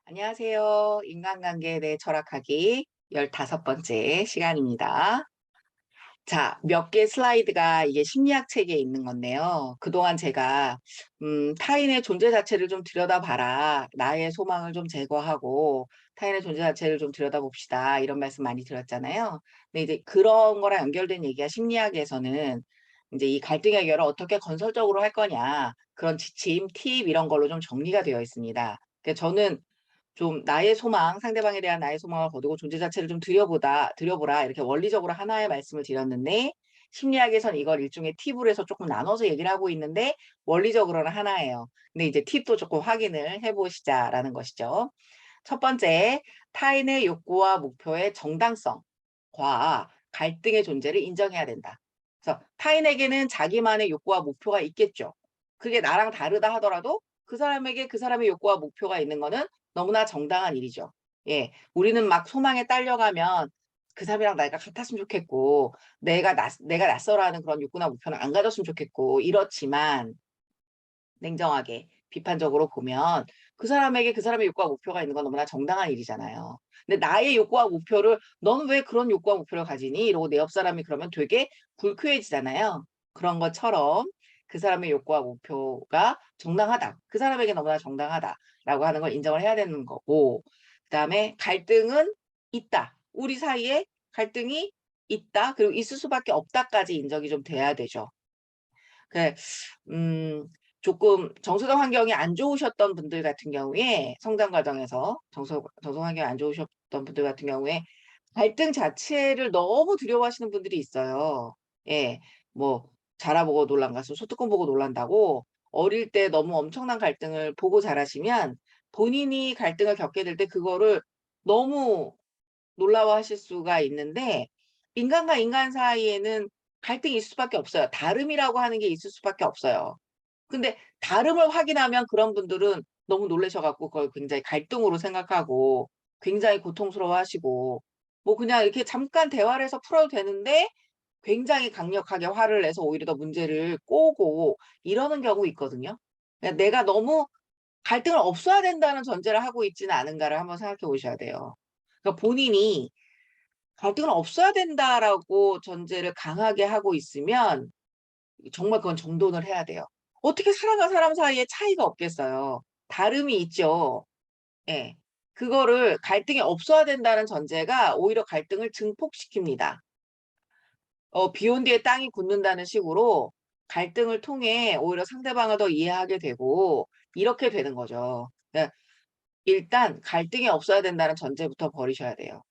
안녕하세요. 인간관계에 대해 철학하기 15번째 시간입니다. 자, 몇 개 슬라이드가 이게 심리학 책에 있는 건데요. 그동안 제가 타인의 존재 자체를 좀 들여다봐라. 나의 소망을 좀 제거하고 타인의 존재 자체를 좀 들여다봅시다. 이런 말씀 많이 드렸잖아요. 근데 이제 그런 거랑 연결된 얘기가 심리학에서는 이제 이 갈등 해결을 어떻게 건설적으로 할 거냐. 그런 지침, 팁 이런 걸로 좀 정리가 되어 있습니다. 그래서 저는 좀 나의 소망, 상대방에 대한 나의 소망을 거두고 존재 자체를 좀 들여보라 이렇게 원리적으로 하나의 말씀을 드렸는데 심리학에선 이걸 일종의 팁으로 해서 조금 나눠서 얘기를 하고 있는데 원리적으로는 하나예요. 근데 이제 팁도 조금 확인을 해 보시자라는 것이죠. 첫 번째, 타인의 욕구와 목표의 정당성과 갈등의 존재를 인정해야 된다. 그래서 타인에게는 자기만의 욕구와 목표가 있겠죠. 그게 나랑 다르다 하더라도 그 사람에게 그 사람의 욕구와 목표가 있는 거는 너무나 정당한 일이죠. 예. 우리는 막 소망에 딸려가면 그 사람이랑 나이가 같았으면 좋겠고 내가 낯설어하는 그런 욕구나 목표는 안 가졌으면 좋겠고 이렇지만 냉정하게 비판적으로 보면 그 사람에게 그 사람의 욕구와 목표가 있는 건 너무나 정당한 일이잖아요. 근데 나의 욕구와 목표를 "너는 왜 그런 욕구와 목표를 가지니?" 이러고 내 옆 사람이 그러면 되게 불쾌해지잖아요. 그런 것처럼 그 사람의 욕구와 목표가 정당하다. 그 사람에게 너무나 정당하다라고 하는 걸 인정을 해야 되는 거고 그다음에 갈등은 있다. 우리 사이에 갈등이 있다. 그리고 있을 수밖에 없다까지 인정이 좀 돼야 되죠. 그 조금 정서적 환경이 안 좋으셨던 분들 같은 경우에 성장 과정에서 정서 환경이 안 좋으셨던 분들 같은 경우에 갈등 자체를 너무 두려워하시는 분들이 있어요. 예. 뭐 자라보고 놀란 가수 소뚜껑 보고 놀란다고 어릴 때 너무 엄청난 갈등을 보고 자라시면 본인이 갈등을 겪게 될 때 그거를 너무 놀라워하실 수가 있는데 인간과 인간 사이에는 갈등이 있을 수밖에 없어요. 다름이라고 하는 게 있을 수밖에 없어요. 근데 다름을 확인하면 그런 분들은 너무 놀라셔 갖고 그걸 굉장히 갈등으로 생각하고 굉장히 고통스러워하시고 뭐 그냥 이렇게 잠깐 대화를 해서 풀어도 되는데 굉장히 강력하게 화를 내서 오히려 더 문제를 꼬고 이러는 경우 있거든요. 그러니까 내가 너무 갈등을 없어야 된다는 전제를 하고 있지는 않은가를 한번 생각해 보셔야 돼요. 그러니까 본인이 '갈등은 없어야 된다.'라고 전제를 강하게 하고 있으면 정말 그건 정돈을 해야 돼요. 어떻게 사람과 사람 사이에 차이가 없겠어요. 다름이 있죠. 예. 그거를 갈등이 없어야 된다는 전제가 오히려 갈등을 증폭시킵니다. 비 온 뒤에 땅이 굳는다는 식으로 갈등을 통해 오히려 상대방을 더 이해하게 되고 이렇게 되는 거죠. 그러니까 일단 갈등이 없어야 된다는 전제부터 버리셔야 돼요.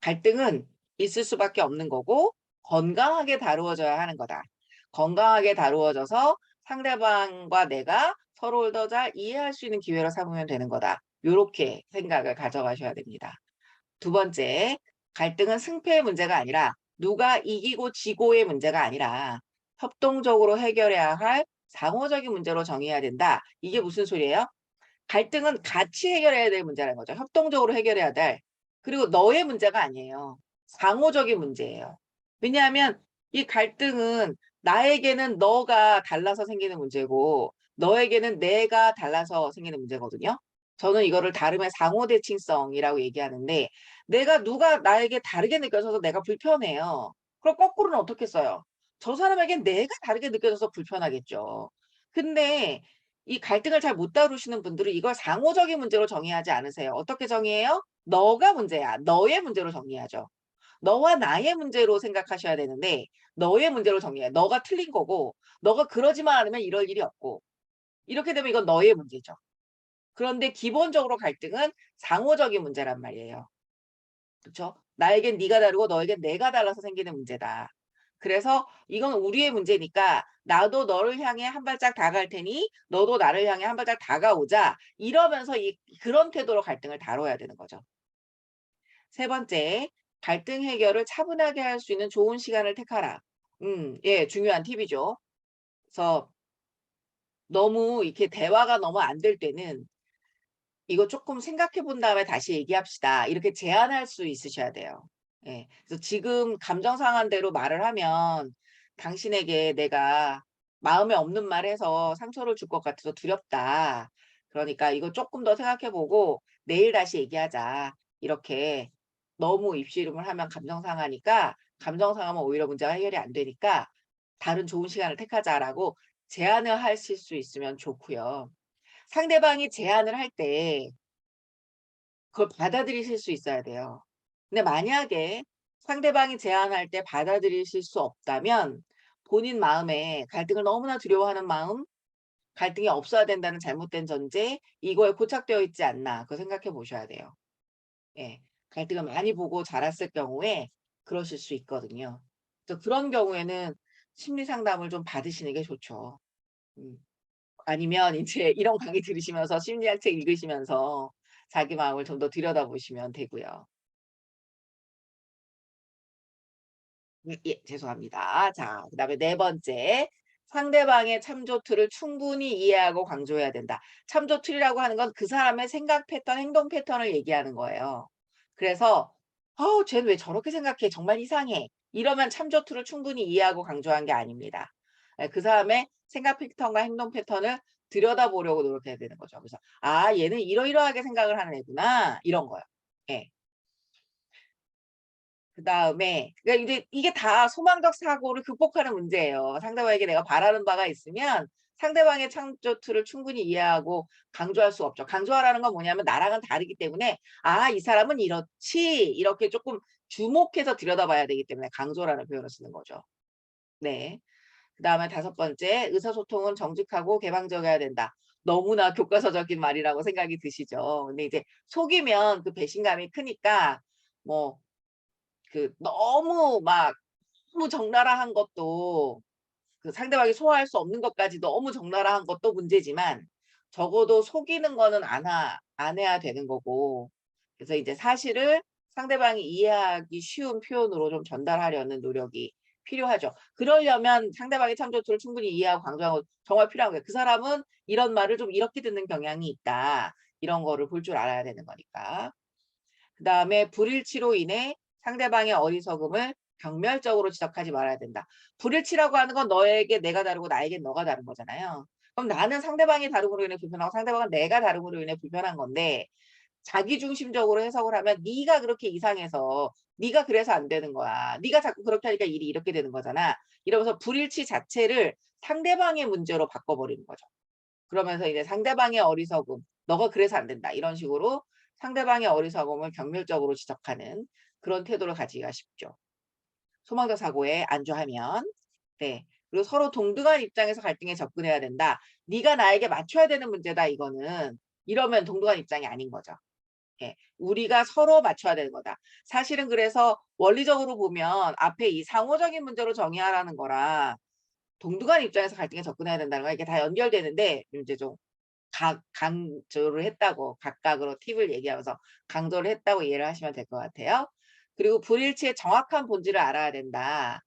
갈등은 있을 수밖에 없는 거고 건강하게 다루어져야 하는 거다. 건강하게 다루어져서 상대방과 내가 서로를 더 잘 이해할 수 있는 기회로 삼으면 되는 거다. 요렇게 생각을 가져가셔야 됩니다. 두 번째, 갈등은 승패의 문제가 아니라 누가 이기고 지고의 문제가 아니라 협동적으로 해결해야 할 상호적인 문제로 정의해야 된다. 이게 무슨 소리예요? 갈등은 같이 해결해야 될 문제라는 거죠. 협동적으로 해결해야 될. 그리고 너의 문제가 아니에요. 상호적인 문제예요. 왜냐하면 이 갈등은 나에게는 너가 달라서 생기는 문제고 너에게는 내가 달라서 생기는 문제거든요. 저는 이거를 다름의 상호 대칭성이라고 얘기하는데 내가 누가 나에게 다르게 느껴져서 내가 불편해요. 그럼 거꾸로는 어떻게 써요? 저 사람에겐 내가 다르게 느껴져서 불편하겠죠. 근데 이 갈등을 잘 못 다루시는 분들은 이걸 상호적인 문제로 정의하지 않으세요. 어떻게 정의해요? 너가 문제야. 너의 문제로 정의하죠. 너와 나의 문제로 생각하셔야 되는데 너의 문제로 정의해. 너가 틀린 거고 너가 그러지만 않으면 이럴 일이 없고 이렇게 되면 이건 너의 문제죠. 그런데 기본적으로 갈등은 상호적인 문제란 말이에요. 그쵸? 나에겐 네가 다르고 너에겐 내가 달라서 생기는 문제다. 그래서 이건 우리의 문제니까 나도 너를 향해 한 발짝 다가갈 테니 너도 나를 향해 한 발짝 다가오자. 이러면서 이 그런 태도로 갈등을 다뤄야 되는 거죠. 세 번째, 갈등 해결을 차분하게 할 수 있는 좋은 시간을 택하라. 예, 중요한 팁이죠. 그래서 너무 이렇게 대화가 너무 안 될 때는 "이거 쪼끔 생각해 본 다음에 다시 얘기합시다." 이렇게 제안할 수 있으셔야 돼요. 예. 그래서 지금 감정 상한 대로 말을 하면 "당신에게 내가 마음에 없는 말 해서 상처를 줄 것 같아서 두렵다. 그러니까 이거 조금 더 생각해보고 내일 다시 얘기하자. 이렇게 너무 입씨름을 하면 감정 상하니까 감정 상하면 오히려 문제가 해결이 안 되니까 다른 좋은 시간을 택하자라고 제안을 하실 수 있으면 좋고요. 상대방이 제안을 할 때 그걸 받아들이실 수 있어야 돼요. 근데 만약에 상대방이 제안할 때 받아들이실 수 없다면 본인 마음에 갈등을 너무나 두려워하는 마음, 갈등이 없어야 된다는 잘못된 전제, 이거에 고착되어 있지 않나 그거 생각해 보셔야 돼요. 예. 갈등을 많이 보고 자랐을 경우에 그러실 수 있거든요. 그래서 그런 경우에는 심리 상담을 좀 받으시는 게 좋죠. 음. 아니면 인제 이런 강의 들으시면서 심리학 책 읽으시면서 자기 마음을 좀 더 들여다보시면 되고요. 예, 죄송합니다. 자, 그다음에 네 번째. 상대방의 참조 틀을 충분히 이해하고 강조해야 된다. 참조 틀이라고 하는 건 그 사람의 생각 패턴, 행동 패턴을 얘기하는 거예요. 그래서 "어우 쟤는 왜 저렇게 생각해. 정말 이상해." 이러면 참조 틀을 충분히 이해하고 강조한 게 아닙니다. 예, 그 사람의 생각 패턴과 행동 패턴을 들여다보려고 노력해야 되는 거죠. 그래서 '아 얘는 이러이러하게 생각을 하는 애구나.' 이런 거요. 예. 그다음에 그러니까 이제 이게 다 소망적 사고를 극복하는 문제예요. 상대방에게 내가 바라는 바가 있으면 상대방의 창조 틀을 충분히 이해하고 강조할 수 없죠. 강조하라는 건 뭐냐면 나랑은 다르기 때문에 '아 이 사람은 이렇지.' 이렇게 쪼끔 주목해서 들여다봐야 되기 때문에 강조라는 표현을 쓰는 거죠. 네. 그다음에 다섯 번째, 의사소통은 정직하고 개방적이어야 된다. 너무나 교과서적인 말이라고 생각이 드시죠. 근데 이제 속이면 그 배신감이 크니까 뭐 너무 막 너무 적나라한 것도 그 상대방이 소화할 수 없는 것까지 너무 적나라한 것도 문제지만 적어도 속이는 거는 안 해야 되는 거고 그래서 이제 사실을 상대방이 이해하기 쉬운 표현으로 좀 전달하려는 노력이 필요하죠. 그러려면 상대방의 참조투를 충분히 이해하고 강조하고 정말 필요한 거예요. 그 사람은 이런 말을 좀 이렇게 듣는 경향이 있다. 이런 거를 볼 줄 알아야 되는 거니까. 그다음에 불일치로 인해 상대방의 어리석음을 경멸적으로 지적하지 말아야 된다. 불일치라고 하는 건 너에게 내가 다르고 나에겐 너가 다른 거잖아요. 그럼 나는 상대방이 다름으로 인해 불편하고 상대방은 내가 다름으로 인해 불편한 건데 자기중심적으로 해석을 하면 네가 그렇게 이상해서 네가 그래서 안 되는 거야. 네가 자꾸 그렇게 하니까 일이 이렇게 되는 거잖아. 이러면서 불일치 자체를 상대방의 문제로 바꿔버리는 거죠. 그러면서 이제 상대방의 어리석음, "너가 그래서 안 된다." 이런 식으로 상대방의 어리석음을 경멸적으로 지적하는 그런 태도를 가지기가 쉽죠. 소망적 사고에 안주하면. 네. 그리고 서로 동등한 입장에서 갈등에 접근해야 된다. "네가 나에게 맞춰야 되는 문제다 이거는." 이러면 동등한 입장이 아닌 거죠. 예. 우리가 서로 맞춰야 되는 거다. 사실은 그래서 원리적으로 보면 앞에 이 상호적인 문제로 정의하라는 거랑 동등한 입장에서 갈등에 접근해야 된다는 거 이게 다 연결되는데 이제 좀 강조를 했다고 각각으로 팁을 얘기하면서 강조를 했다고 이해를 하시면 될 것 같아요. 그리고 불일치의 정확한 본질을 알아야 된다.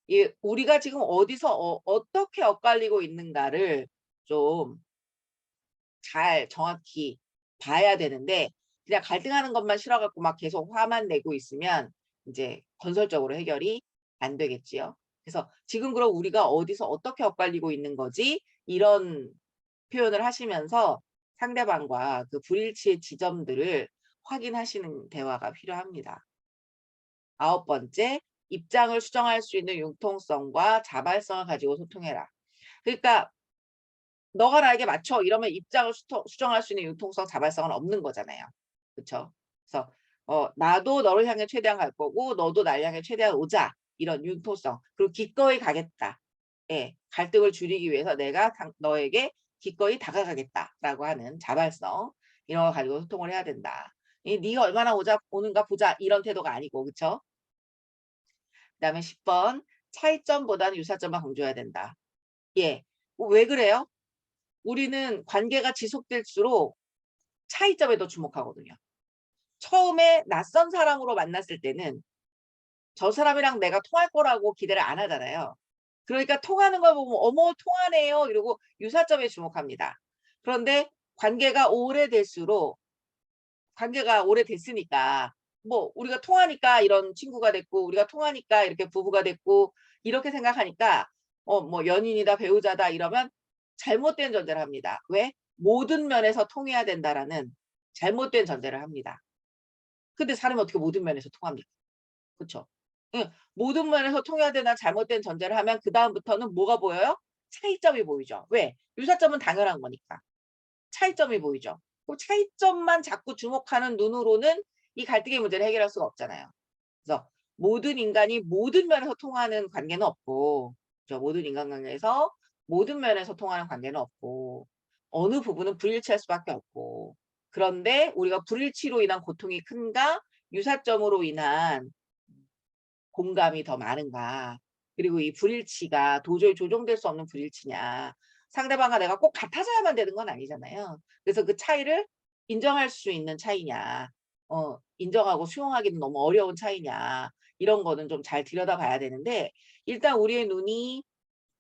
이 우리가 지금 어디서 어떻게 엇갈리고 있는가를 좀 잘 정확히 봐야 되는데 그냥 갈등하는 것만 싫어 갖고 막 계속 화만 내고 있으면 인제 건설적으로 해결이 안 되겠지요. 그래서 "지금 그럼 우리가 어디서 어떻게 엇갈리고 있는 거지?" 이런 표현을 하시면서 상대방과 그 불일치의 지점들을 확인하시는 대화가 필요합니다. 아홉 번째, 입장을 수정할 수 있는 융통성과 자발성을 가지고 소통해라. 그러니까 "너가 나에게 맞춰." 이러면 입장을 수정할 수 있는 융통성, 자발성은 없는 거잖아요. 그쵸? 그래서 "나도 너를 향해 최대한 갈 거고 너도 날 향해 최대한 오자." 이런 융통성. 그리고 "기꺼이 가겠다." 예. "갈등을 줄이기 위해서 내가 너에게 기꺼이 다가가겠다."라고 하는 자발성 이런 걸 가지고 소통을 해야 된다. "네가 얼마나 오는가 보자." 이런 태도가 아니고 그쵸? 그다음에 10 번 차이점보다는 유사점을 강조해야 된다. 예. 왜 그래요? 우리는 관계가 지속될수록 차이점에 더 주목하거든요. 처음에 낯선 사람으로 만났을 때는 저 사람이랑 내가 통할 거라고 기대를 안 하잖아요. 그러니까 통하는 걸 보면 "어머 통하네요." 이러고 유사점에 주목합니다. 그런데 관계가 오래됐으니까 뭐 우리가 통하니까 이런 친구가 됐고 우리가 통하니까 이렇게 부부가 됐고 이렇게 생각하니까 뭐 연인이다 배우자다 이러면 잘못된 전제를 합니다. 왜? 모든 면에서 통해야 된다라는 잘못된 전제를 합니다. 근데 사람이 어떻게 모든 면에서 통합니까? 그쵸? 예. 모든 면에서 통해야 되는 잘못된 전제를 하면 그다음부터는 뭐가 보여요? 차이점이 보이죠. 왜? 유사점은 당연한 거니까. 차이점이 보이죠. 그 차이점만 자꾸 주목하는 눈으로는 이 갈등의 문제를 해결할 수가 없잖아요. 그래서 모든 인간이 모든 면에서 통하는 관계는 없고, 그죠? 모든 인간관계에서 모든 면에서 통하는 관계는 없고, 어느 부분은 불일치할 수밖에 없고, 그런데 우리가 불일치로 인한 고통이 큰가, 유사점으로 인한 공감이 더 많은가, 그리고 이 불일치가 도저히 조정될 수 없는 불일치냐, 상대방과 내가 꼭 같아져야만 되는 건 아니잖아요. 그래서 그 차이를 인정할 수 있는 차이냐, 인정하고 수용하기는 너무 어려운 차이냐, 이런 거는 좀 잘 들여다봐야 되는데, 일단 우리의 눈이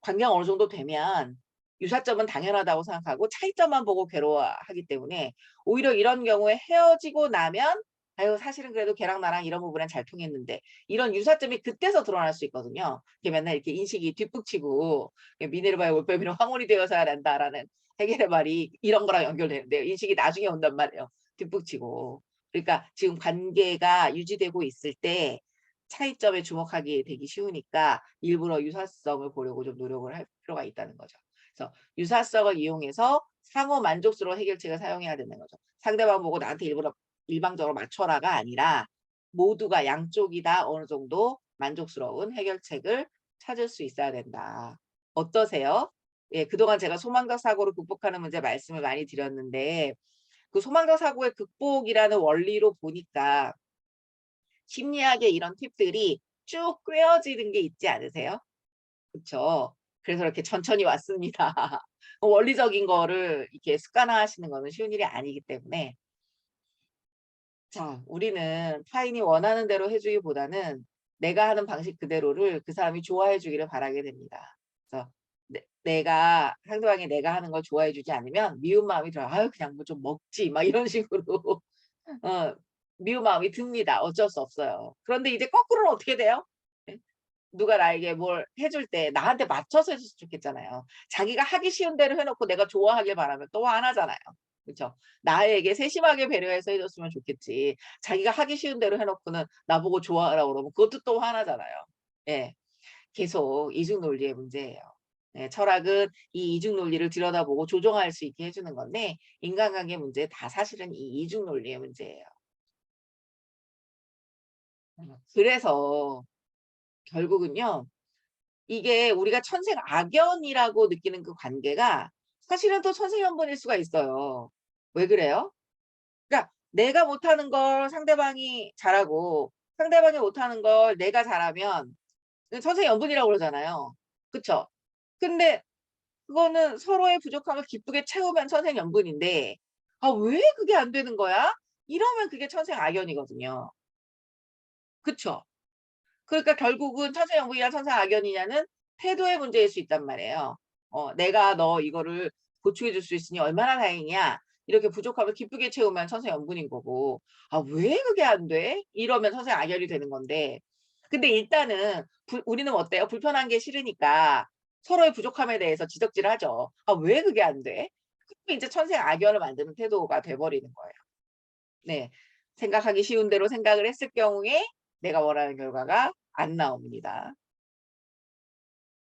관계가 어느 정도 되면 유사점은 당연하다고 생각하고 차이점만 보고 괴로워하기 때문에, 오히려 이런 경우에 헤어지고 나면 '아유 사실은 그래도 걔랑 나랑 이런 부분엔 잘 통했는데.' 이런 유사점이 그때서 드러날 수 있거든요. 이렇게 맨날 이렇게 인식이 뒷북치고 "미네르바의 올빼미는 황홀이 되어서야 한다."라는 해겔의 말이 이런 거랑 연결되는데요. 인식이 나중에 온단 말이에요, 뒷북치고. 그러니까 지금 관계가 유지되고 있을 때 차이점에 주목하게 되기 쉬우니까 일부러 유사성을 보려고 좀 노력을 할 필요가 있다는 거죠. 그래서 유사성을 이용해서 상호 만족스러운 해결책을 사용해야 되는 거죠. 상대방 보고 나한테 일부러 일방적으로 맞춰라가 아니라 모두가 양쪽이 다 어느 정도 만족스러운 해결책을 찾을 수 있어야 된다. 어떠세요? 예, 그동안 제가 소망적 사고를 극복하는 문제 말씀을 많이 드렸는데, 그 소망적 사고의 극복이라는 원리로 보니까 심리학의 이런 팁들이 쭉 꿰어지는 게 있지 않으세요? 그쵸. 그래서 이렇게 천천히 왔습니다. 원리적인 거를 이렇게 습관화하시는 거는 쉬운 일이 아니기 때문에, 자, 우리는 타인이 원하는 대로 해 주기보다는 내가 하는 방식 그대로를 그 사람이 좋아해 주기를 바라게 됩니다. 그래서 내가 상대방이 내가 하는 걸 좋아해 주지 않으면 미운 마음이 들어요. '아유 그냥 뭐 좀 먹지.' 막 이런 식으로 어 미운 마음이 듭니다. 어쩔 수 없어요. 그런데 이제 거꾸로는 어떻게 돼요? 예? 누가 나에게 뭘 해줄 때 나한테 맞춰서 해 줬으면 좋겠잖아요. 자기가 하기 쉬운 대로 해 놓고 내가 좋아하길 바라면 또 화나잖아요. 그쵸? 나에게 세심하게 배려해서 해 줬으면 좋겠지. 자기가 하기 쉬운 대로 해 놓고는 나보고 좋아하라고 그러면 그것도 또 화나잖아요. 예. 계속 이중 논리의 문제예요. 예, 철학은 이 이중 논리를 들여다보고 조정할 수 있게 해 주는 건데, 인간관계 문제 다 사실은 이 이중 논리의 문제예요. 그래서 결국은요, 이게 우리가 천생 악연이라고 느끼는 그 관계가 사실은 또 천생연분일 수가 있어요. 왜 그래요? 그러니까 내가 못하는 걸 상대방이 잘하고 상대방이 못하는 걸 내가 잘하면 그 천생연분이라고 그러잖아요. 그쵸? 근데 그거는 서로의 부족함을 기쁘게 채우면 천생연분인데 '아 왜 그게 안 되는 거야?' 이러면 그게 천생악연이거든요. 그쵸? 그러니까 결국은 천생연분이냐 천생악연이냐는 태도의 문제일 수 있단 말이에요. '내가 너 이거를 보충해 줄 수 있으니 얼마나 다행이야.' 이렇게 부족함을 기쁘게 채우면 천생연분인 거고, '아 왜 그게 안 돼?' 이러면 천생악연이 되는 건데, 근데 일단은 우리는 어때요? 불편한 게 싫으니까 서로의 부족함에 대해서 지적질을 하죠. '아 왜 그게 안 돼?' 그러면 이제 천생악연을 만드는 태도가 돼 버리는 거예요. 네. 생각하기 쉬운 대로 생각을 했을 경우에 내가 원하는 결과가 안 나옵니다.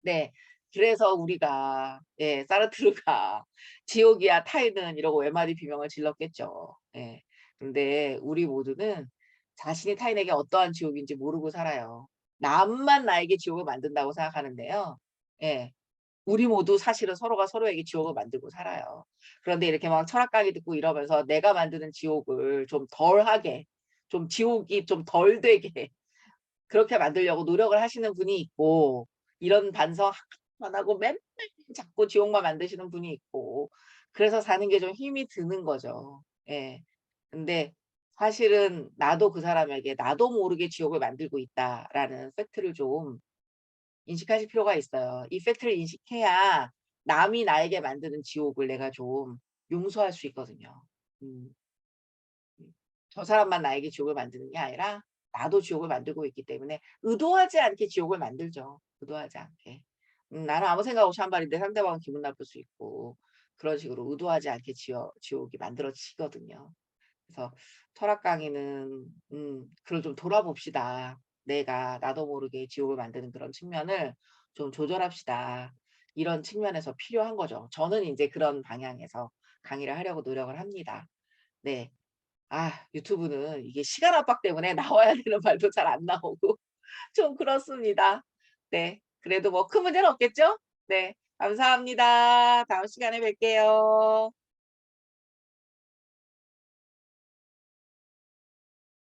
네. 그래서 우리가, 예, 사르트르가 "지옥이야 타인은." 이러고 외마디 비명을 질렀겠죠. 예. 근데 우리 모두는 자신이 타인에게 어떠한 지옥인지 모르고 살아요. 남만 나에게 지옥을 만든다고 생각하는데요. 예. 우리 모두 사실은 서로가 서로에게 지옥을 만들고 살아요. 그런데 이렇게 막 철학 강의 듣고 이러면서 내가 만드는 지옥을 좀 덜하게, 좀 지옥이 좀 덜 되게 그렇게 만들려고 노력을 하시는 분이 있고, 이런 반성 안 하고 맨날 자꾸 지옥만 만드시는 분이 있고, 그래서 사는 게 좀 힘이 드는 거죠. 예. 근데 사실은 나도 그 사람에게 나도 모르게 지옥을 만들고 있다라는 팩트를 좀 인식하실 필요가 있어요. 이 팩트를 인식해야 남이 나에게 만드는 지옥을 내가 좀 용서할 수 있거든요. 음. 저 사람만 나에게 지옥을 만드는 게 아니라 나도 지옥을 만들고 있기 때문에 의도하지 않게 지옥을 만들죠. 의도하지 않게. 나는 아무 생각 없이 한 말인데 상대방은 기분 나쁠 수 있고. 그런 식으로 의도하지 않게 지옥이 만들어지거든요. 그래서 철학 강의는 그걸 좀 돌아봅시다. 내가 나도 모르게 지옥을 만드는 그런 측면을 좀 조절합시다. 이런 측면에서 필요한 거죠. 저는 인제 그런 방향에서 강의를 하려고 노력을 합니다. 네. 유튜브는 이게 시간 압박 때문에 나와야 되는 말도 잘 안 나오고 좀 그렇습니다. 네. 그래도 뭐 큰 문제는 없겠죠? 네. 감사합니다. 다음 시간에 뵐게요.